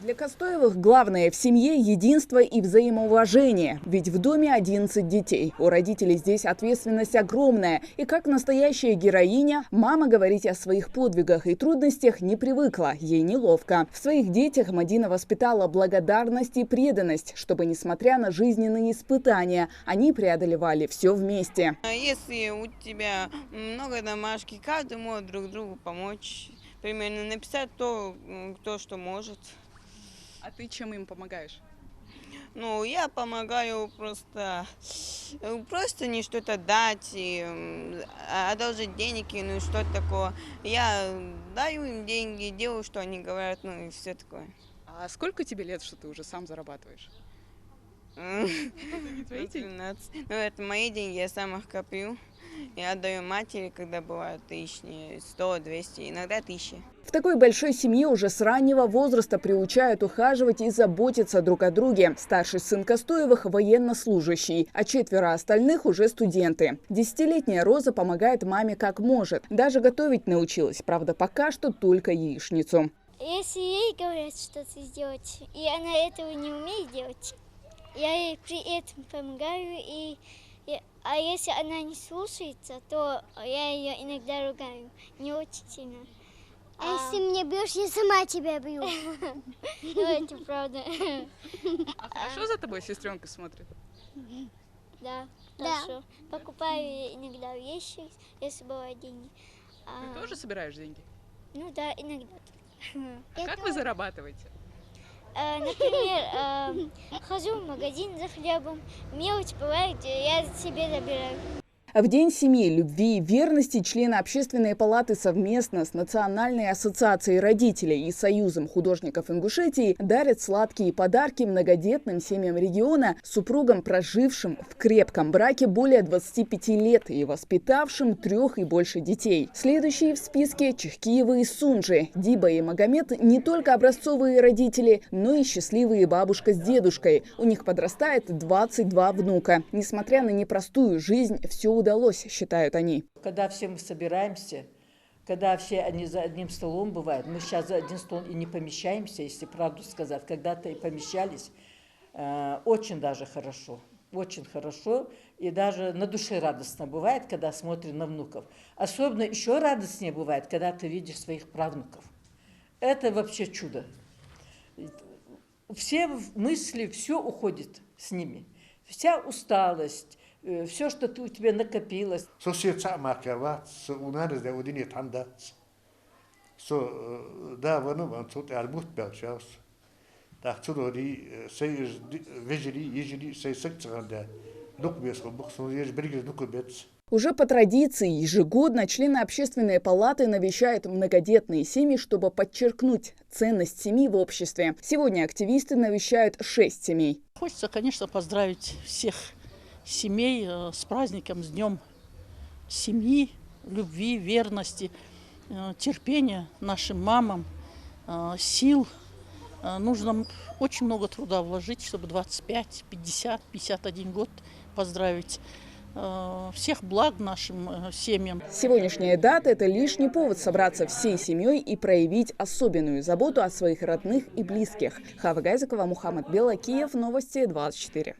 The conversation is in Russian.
Для Костоевых главное в семье – единство и взаимоуважение. Ведь в доме 11 детей. У родителей здесь ответственность огромная. И как настоящая героиня, мама говорить о своих подвигах и трудностях не привыкла. Ей неловко. В своих детях Мадина воспитала благодарность и преданность, чтобы, несмотря на жизненные испытания, они преодолевали все вместе. Если у тебя много домашки, каждый может друг другу помочь. Примерно написать то, кто что может. А ты чем им помогаешь? Ну, я помогаю просто не что-то дать, одолжить денег, ну что-то такое. Я даю им деньги, делаю, что они говорят, ну и все такое. А сколько тебе лет, что ты уже сам зарабатываешь? Это не твои деньги? Ну, это мои деньги, я сам их коплю. Я отдаю матери, когда бывает 100, 200, иногда 1000. В такой большой семье уже с раннего возраста приучают ухаживать и заботиться друг о друге. Старший сын Костоевых – военнослужащий, а 4 остальных уже студенты. 10-летняя Роза помогает маме как может. Даже готовить научилась, правда, пока что только яичницу. Если ей говорят что-то сделать, и она этого не умеет делать, я ей при этом помогаю, а если она не слушается, то я ее иногда ругаю, не очень сильно. А если мне бьешь, я сама тебя бью. Ну, это правда. А хорошо за тобой сестренка смотрит? Да, хорошо. Покупаю ей иногда вещи, если бывают деньги. Ты тоже собираешь деньги? Ну да, иногда. А как вы зарабатываете? Например, хожу в магазин за хлебом, мелочь бывает, я себе забираю. В День семьи, любви и верности члены Общественной палаты совместно с Национальной ассоциацией родителей и Союзом художников Ингушетии дарят сладкие подарки многодетным семьям региона, супругам, прожившим в крепком браке более 25 лет и воспитавшим 3 и больше детей. Следующие в списке – Чехкиева и Сунжи. Диба и Магомед не только образцовые родители, но и счастливые бабушка с дедушкой. У них подрастает 22 внука. Несмотря на непростую жизнь, все удалось, считают они. Когда все мы собираемся, когда все они за одним столом бывают, мы сейчас за один стол и не помещаемся, если правду сказать, когда-то и помещались, очень даже хорошо, очень хорошо, и даже на душе радостно бывает, когда смотрим на внуков. Особенно еще радостнее бывает, когда ты видишь своих правнуков. Это вообще чудо. Все мысли, все уходит с ними, вся усталость. Все, что у тебя накопилось. Уже по традиции ежегодно члены Общественной палаты навещают многодетные семьи, чтобы подчеркнуть ценность семьи в обществе. Сегодня активисты навещают 6 семей. Хочется, конечно, поздравить всех семей с праздником, с Днем семьи, любви, верности, терпения нашим мамам, сил. Нужно очень много труда вложить, чтобы 25, 50, 51 год поздравить. Всех благ нашим семьям. Сегодняшняя дата – это лишний повод собраться всей семьей и проявить особенную заботу о своих родных и близких. Хава Гайзекова, Мухаммад Белакиев, Новости 24.